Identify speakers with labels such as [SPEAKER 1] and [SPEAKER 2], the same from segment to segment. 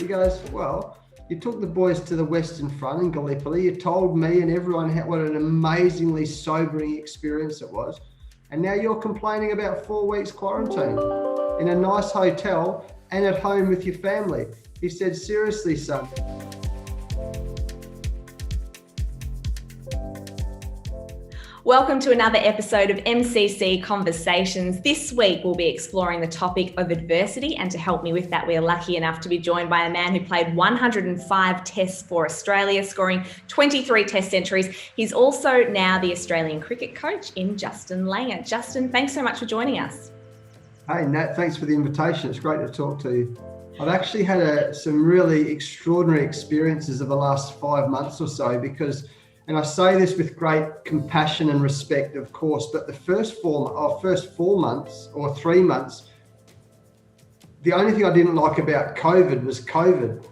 [SPEAKER 1] He goes, well, you took the boys to the Western Front in Gallipoli. You told me and everyone what an amazingly sobering experience it was. And now you're complaining about 4 weeks quarantine in a nice hotel and at home with your family. He said, seriously, son.
[SPEAKER 2] Welcome to another episode of MCC Conversations. This week we'll be exploring the topic of adversity, and to help me with that we are lucky enough to be joined by a man who played 105 tests for Australia, scoring 23 test centuries. He's also now the Australian cricket coach in Justin Langer. Justin, thanks so much for joining us.
[SPEAKER 1] Hey Nat, thanks for the invitation. It's great to talk to you. I've actually had some really extraordinary experiences of the last 5 months or so because, and I say this with great compassion and respect, of course, but the first 4 months or 3 months, the only thing I didn't like about COVID was COVID.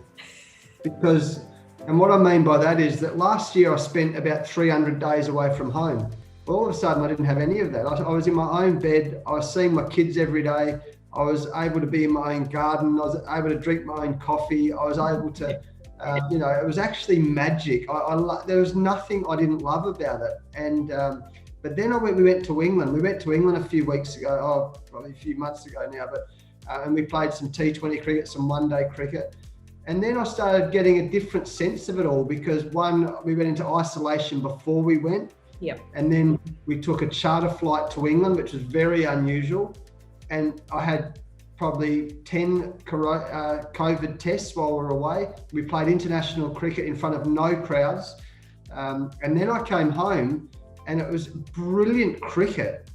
[SPEAKER 1] Because, and what I mean by that is that last year I spent about 300 days away from home. Well, all of a sudden I didn't have any of that. I was in my own bed. I was seeing my kids every day. I was able to be in my own garden. I was able to drink my own coffee. I was able to, it was actually magic. There was nothing I didn't love about it. And but then we went to England. We went to England a few weeks ago, probably a few months ago now. But and we played some T20 cricket, some one-day cricket. And then I started getting a different sense of it all because we went into isolation before we went.
[SPEAKER 2] Yep.
[SPEAKER 1] And then we took a charter flight to England, which was very unusual. And I had probably 10 COVID tests while we were away. We played international cricket in front of no crowds. And then I came home and it was brilliant cricket,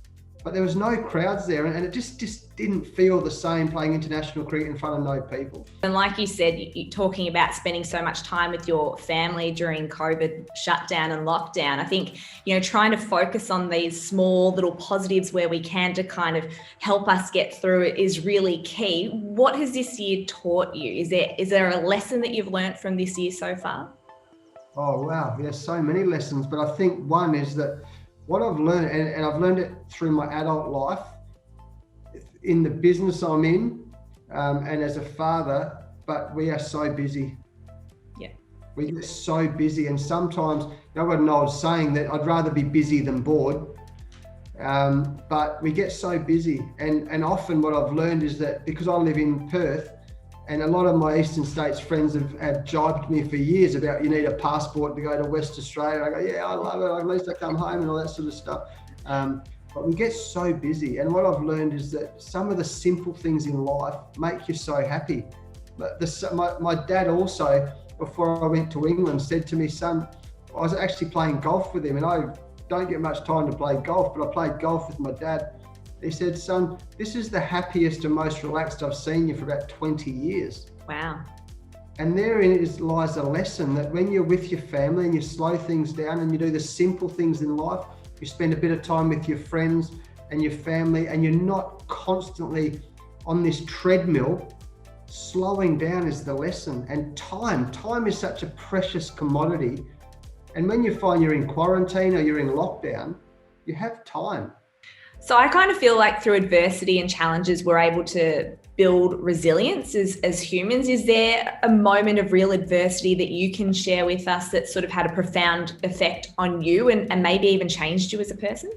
[SPEAKER 1] but there was no crowds there. And it just didn't feel the same playing international cricket in front of no people.
[SPEAKER 2] And like you said, you're talking about spending so much time with your family during COVID shutdown and lockdown. I think, trying to focus on these small little positives where we can to kind of help us get through it is really key. What has this year taught you? Is there a lesson that you've learned from this year so far?
[SPEAKER 1] Oh, wow. There's so many lessons, but I think one is that what I've learned, and I've learned it through my adult life, in the business I'm in, and as a father, but we are so busy.
[SPEAKER 2] Yeah. We
[SPEAKER 1] get so busy, and sometimes, I've got an old saying that I'd rather be busy than bored, but we get so busy. And often what I've learned is that because I live in Perth, and a lot of my Eastern States friends have jibed me for years about you need a passport to go to West Australia. I go, yeah, I love it. At least I come home and all that sort of stuff. But we get so busy. And what I've learned is that some of the simple things in life make you so happy. But my dad also, before I went to England, said to me, son, I was actually playing golf with him, and I don't get much time to play golf, but I played golf with my dad. He said, son, this is the happiest and most relaxed I've seen you for about 20 years.
[SPEAKER 2] Wow.
[SPEAKER 1] And therein lies a lesson that when you're with your family and you slow things down and you do the simple things in life, you spend a bit of time with your friends and your family, and you're not constantly on this treadmill. Slowing down is the lesson. And time is such a precious commodity. And when you find you're in quarantine or you're in lockdown, you have time.
[SPEAKER 2] So I kind of feel like through adversity and challenges, we're able to build resilience as humans. Is there a moment of real adversity that you can share with us that sort of had a profound effect on you and maybe even changed you as a person?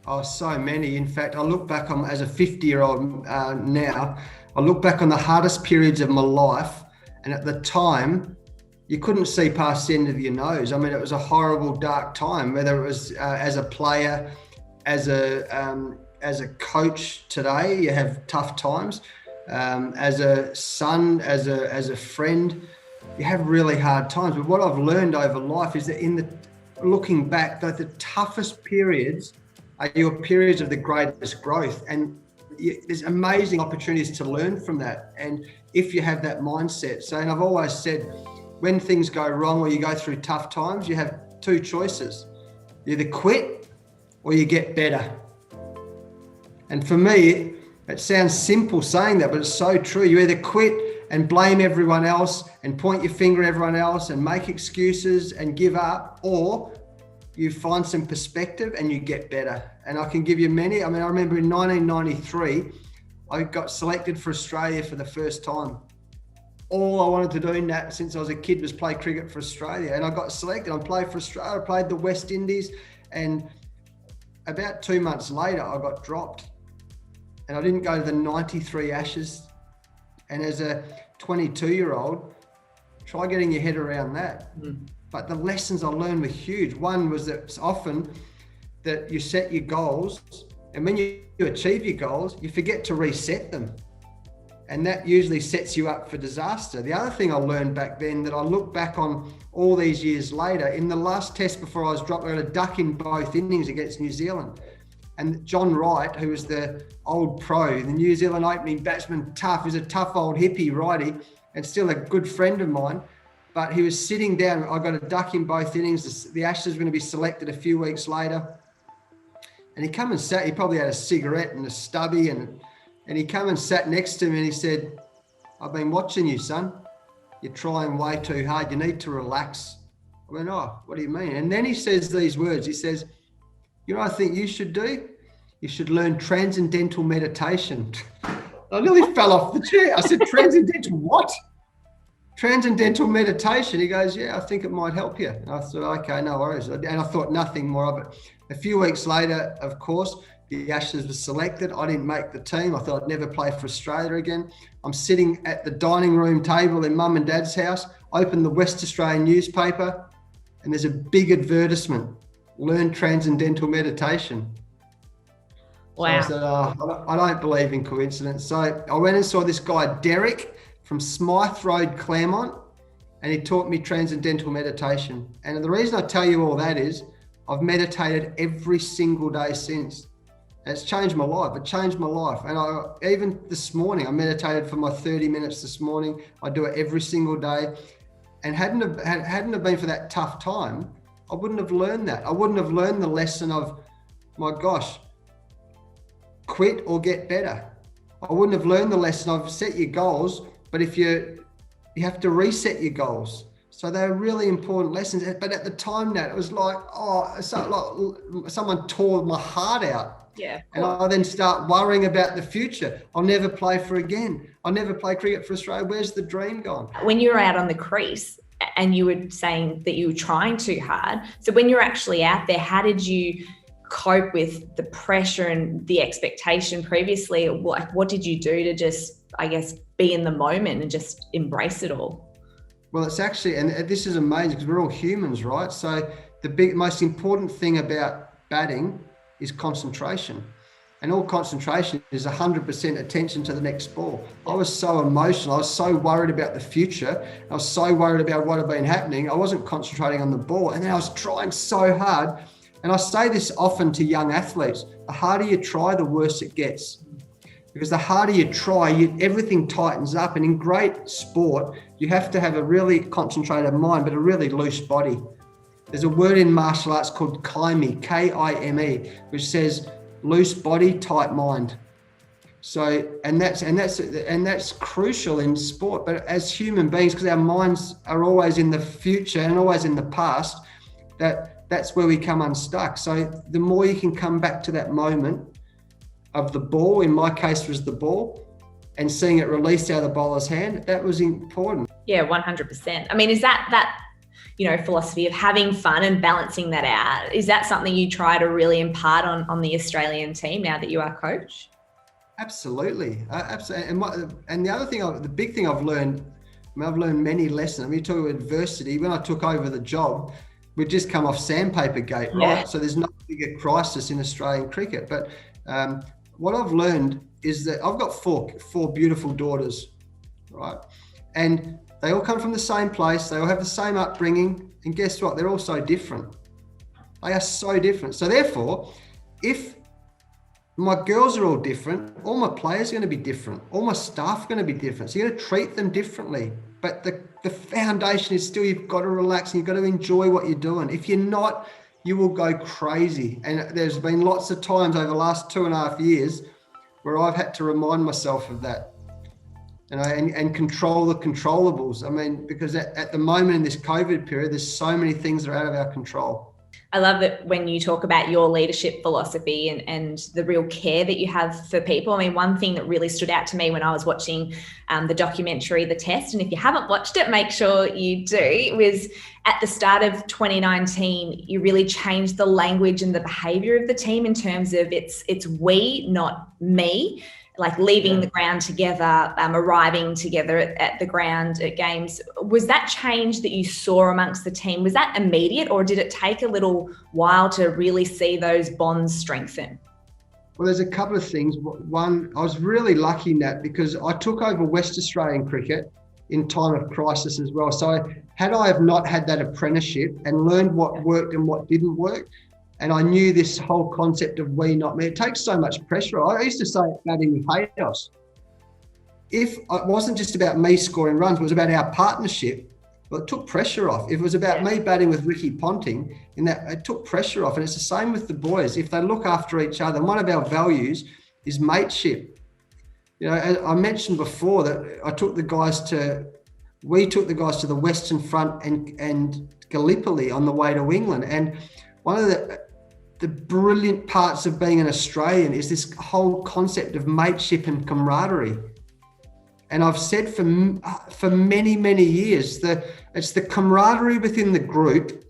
[SPEAKER 1] Oh, so many. In fact, I look back on, as a 50-year-old now, I look back on the hardest periods of my life. And at the time, you couldn't see past the end of your nose. I mean, it was a horrible, dark time, whether it was as a player, as a coach today, you have tough times. As a son, as a friend, you have really hard times. But what I've learned over life is that looking back, that the toughest periods are your periods of the greatest growth. And there's amazing opportunities to learn from that. And if you have that mindset. And I've always said, when things go wrong or you go through tough times, you have two choices. You either quit or you get better. And for me, it sounds simple saying that, but it's so true. You either quit and blame everyone else and point your finger at everyone else and make excuses and give up, or you find some perspective and you get better. And I can give you many. I mean, I remember in 1993, I got selected for Australia for the first time. all I wanted to do in that since I was a kid was play cricket for Australia. And I got selected. I played for Australia. I played the West Indies. And about 2 months later, I got dropped. And I didn't go to the 93 Ashes. And as a 22-year-old, try getting your head around that. But the lessons I learned were huge. One was that it's often that you set your goals, and when you achieve your goals, you forget to reset them. And that usually sets you up for disaster. The other thing I learned back then that I look back on all these years later, in the last test before I was dropped, I had a duck in both innings against New Zealand. And John Wright, who was the old pro, the New Zealand opening batsman, tough, he's a tough old hippie righty and still a good friend of mine. But he was sitting down, I got a duck in both innings. The Ashes were going to be selected a few weeks later. And he come and sat, he probably had a cigarette and a stubby and he come and sat next to me and he said, I've been watching you, son. You're trying way too hard. You need to relax. I went, oh, what do you mean? And then he says these words. He says, you know what I think you should do? You should learn transcendental meditation. I nearly fell off the chair. I said, transcendental what? Transcendental meditation. He goes, yeah, I think it might help you. And I thought, okay, no worries. And I thought nothing more of it. A few weeks later, of course, the Ashes was selected. I didn't make the team. I thought I'd never play for Australia again. I'm sitting at the dining room table in mum and dad's house, open the West Australian newspaper, and there's a big advertisement, learn transcendental meditation.
[SPEAKER 2] Wow.
[SPEAKER 1] So I said, I don't believe in coincidence. So I went and saw this guy, Derek, from Smythe Road, Claremont, and he taught me transcendental meditation. And the reason I tell you all that is I've meditated every single day since. And it's changed my life. It changed my life. And even this morning, I meditated for my 30 minutes this morning. I do it every single day. And hadn't have been for that tough time, I wouldn't have learned that. I wouldn't have learned the lesson of, my gosh, quit or get better. I wouldn't have learned the lesson of set your goals, but if you have to reset your goals. So they're really important lessons. But at the time, Nat, it was like, like someone tore my heart out.
[SPEAKER 2] Yeah.
[SPEAKER 1] And I then start worrying about the future. I'll never play for again. I'll never play cricket for Australia. Where's the dream gone?
[SPEAKER 2] When you were out on the crease and you were saying that you were trying too hard, so when you're actually out there, how did you cope with the pressure and the expectation previously? What did you do to just, I guess, be in the moment and just embrace it all?
[SPEAKER 1] Well, it's actually, and this is amazing because we're all humans, right? So the most important thing about batting is concentration. And all concentration is 100% attention to the next ball. I was so emotional. I was so worried about the future. I was so worried about what had been happening. I wasn't concentrating on the ball. And then I was trying so hard. And I say this often to young athletes, the harder you try, the worse it gets. Because the harder you try, everything tightens up. And in great sport, you have to have a really concentrated mind, but a really loose body. There's a word in martial arts called Kime, K-I-M-E, which says loose body, tight mind. So, and that's crucial in sport. But as human beings, because our minds are always in the future and always in the past, that's where we come unstuck. So the more you can come back to that moment of the ball, in my case was the ball, and seeing it released out of the bowler's hand, that was important.
[SPEAKER 2] Yeah, 100%. I mean, is that philosophy of having fun and balancing that out, is that something you try to really impart on the Australian team now that you are coach?
[SPEAKER 1] Absolutely. Absolutely. And the other thing, the big thing I've learned many lessons. I mean, you talk about adversity. When I took over the job, we'd just come off Sandpaper Gate, right? Yeah. So there's no bigger crisis in Australian cricket. But what I've learned is that I've got four beautiful daughters, right? And they all come from the same place. They all have the same upbringing. And guess what? They're all so different. They are so different. So therefore, if my girls are all different, all my players are going to be different. All my staff are going to be different. So you're going to treat them differently. But the foundation is still, you've got to relax and you've got to enjoy what you're doing. If you're not, you will go crazy. And there's been lots of times over the last 2.5 years where I've had to remind myself of that. And control the controllables. I mean, because at the moment in this COVID period, there's so many things that are out of our control.
[SPEAKER 2] I love that when you talk about your leadership philosophy and the real care that you have for people. I mean, one thing that really stood out to me when I was watching the documentary, The Test, and if you haven't watched it, make sure you do, was at the start of 2019, you really changed the language and the behaviour of the team in terms of it's we, not me. Like leaving the ground together, arriving together at the ground at games. Was that change that you saw amongst the team, was that immediate, or did it take a little while to really see those bonds strengthen?
[SPEAKER 1] Well, there's a couple of things. One, I was really lucky in that because I took over West Australian cricket in time of crisis as well. So had I have not had that apprenticeship and learned what worked and what didn't work, and I knew this whole concept of we, not me, it takes so much pressure. I used to say it batting chaos. If it wasn't just about me scoring runs, it was about our partnership, well, it took pressure off. If it was about me batting with Ricky Ponting, it took pressure off. And it's the same with the boys. If they look after each other, and one of our values is mateship. You know, as I mentioned before that we took the guys to the Western Front and Gallipoli on the way to England. And one of the brilliant parts of being an Australian is this whole concept of mateship and camaraderie. And I've said for many, many years that it's the camaraderie within the group,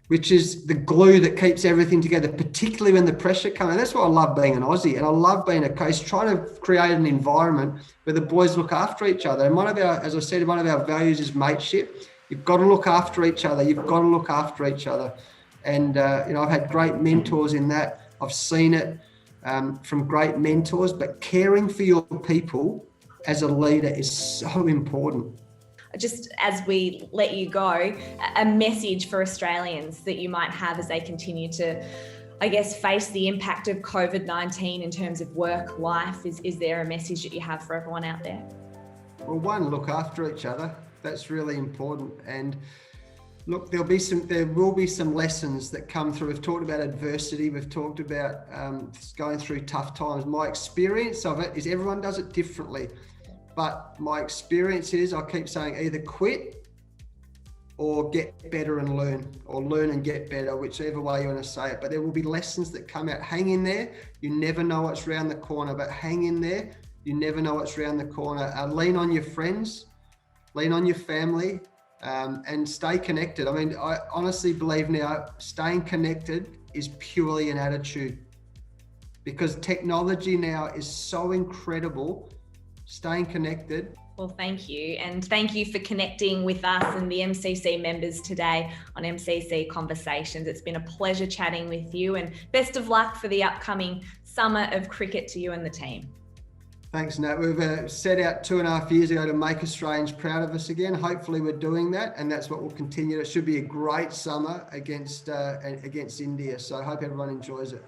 [SPEAKER 1] which is the glue that keeps everything together, particularly when the pressure comes. And that's why I love being an Aussie, and I love being a coach, trying to create an environment where the boys look after each other. And as I said, one of our values is mateship. You've got to look after each other. And, I've had great mentors in that. I've seen it from great mentors, but caring for your people as a leader is so important.
[SPEAKER 2] Just as we let you go, a message for Australians that you might have as they continue to, I guess, face the impact of COVID-19 in terms of work, life. Is there a message that you have for everyone out there?
[SPEAKER 1] Well, one, look after each other. That's really important. And look, there will be some lessons that come through. We've talked about adversity. We've talked about going through tough times. My experience of it is everyone does it differently. But my experience is, I keep saying, either quit or get better and learn, or learn and get better, whichever way you want to say it. But there will be lessons that come out. Hang in there. You never know what's around the corner, but hang in there. You never know what's around the corner. Lean on your friends, lean on your family. And stay connected. I mean, I honestly believe now staying connected is purely an attitude, because technology now is so incredible. Staying connected.
[SPEAKER 2] Well, thank you. And thank you for connecting with us and the MCC members today on MCC Conversations. It's been a pleasure chatting with you, and best of luck for the upcoming summer of cricket to you and the team.
[SPEAKER 1] Thanks, Nat. We've set out 2.5 years ago to make Australians proud of us again. Hopefully we're doing that, and that's what will continue. It should be a great summer against India. So I hope everyone enjoys it.